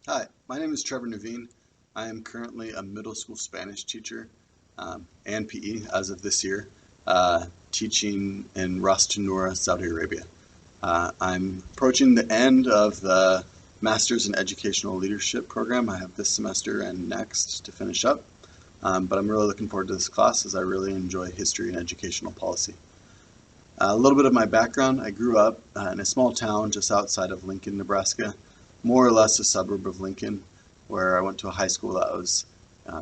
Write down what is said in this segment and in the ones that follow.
Hi, my name is Trevor Naveen. I am currently a middle school Spanish teacher and PE as of this year, teaching in Ras Tanura, Saudi Arabia. I'm approaching the end of the Masters in Educational Leadership program. I have this semester and next to finish up, but I'm really looking forward to this class as I really enjoy history and educational policy. A little bit of my background: I grew up in a small town just outside of Lincoln, Nebraska, more or less a suburb of Lincoln, where I went to a high school that was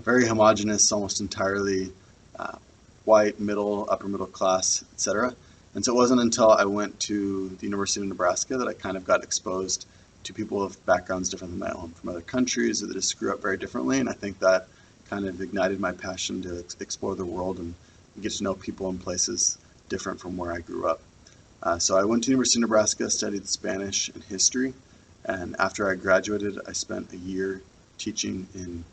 very homogenous, almost entirely uh, white, upper middle class, etc. And so it wasn't until I went to the University of Nebraska that I kind of got exposed to people with backgrounds different than my own, from other countries that just grew up very differently. And I think that kind of ignited my passion to explore the world and get to know people and places different from where I grew up. So I went to University of Nebraska, studied Spanish and history, and after I graduated, I spent a year teaching in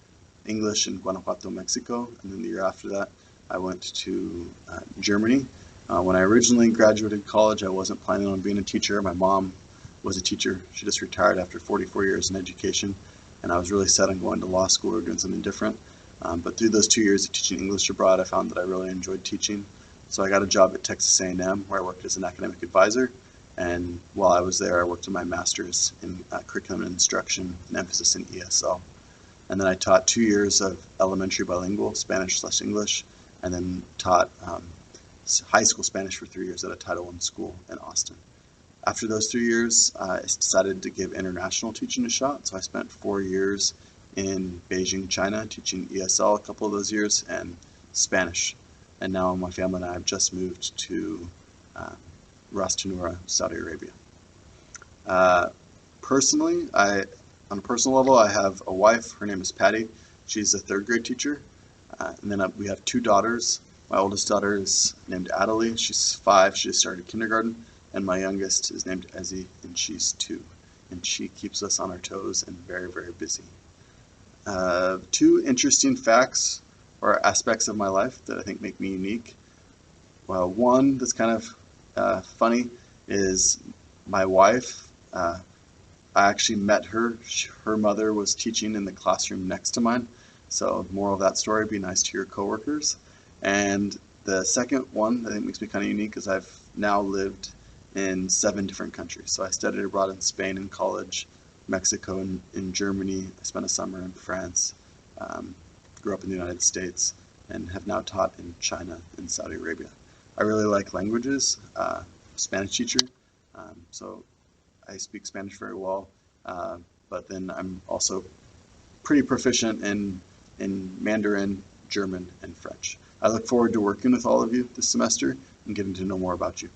English in Guanajuato, Mexico, and then the year after that, I went to Germany. When I originally graduated college, I wasn't planning on being a teacher. My mom was a teacher. She just retired after 44 years in education, and I was really set on going to law school or doing something different. But through those 2 years of teaching English abroad, I found that I really enjoyed teaching. So I got a job at Texas A&M where I worked as an academic advisor. And while I was there, I worked on my master's in curriculum and instruction, an emphasis in ESL. And then I taught 2 years of elementary bilingual, Spanish/English, and then taught high school Spanish for 3 years at a Title I school in Austin. After those 3 years, I decided to give international teaching a shot. So I spent 4 years in Beijing, China, teaching ESL a couple of those years and Spanish. And now my family and I have just moved to Ras Tanura, Saudi Arabia. Uh, Personally, on a personal level, I have a wife. Her name is Patty. She's a third grade teacher. And then we have two daughters. My oldest daughter is named Adelie. She's 5. She just started kindergarten. And my youngest is named Ezzy, and she's 2. And she keeps us on our toes and very, very busy. Two interesting facts or aspects of my life that I think make me unique. Well, one that's kind of funny is my wife. I actually met her. Her mother was teaching in the classroom next to mine. So, moral of that story: be nice to your coworkers. And the second one that I think makes me kind of unique is I've now lived in 7 different countries. So I studied abroad in Spain in college, Mexico, and in Germany. I spent a summer in France. Grew up in the United States, and have now taught in China and Saudi Arabia. I really like languages. Spanish teacher, so I speak Spanish very well. But then I'm also pretty proficient in Mandarin, German, and French. I look forward to working with all of you this semester and getting to know more about you.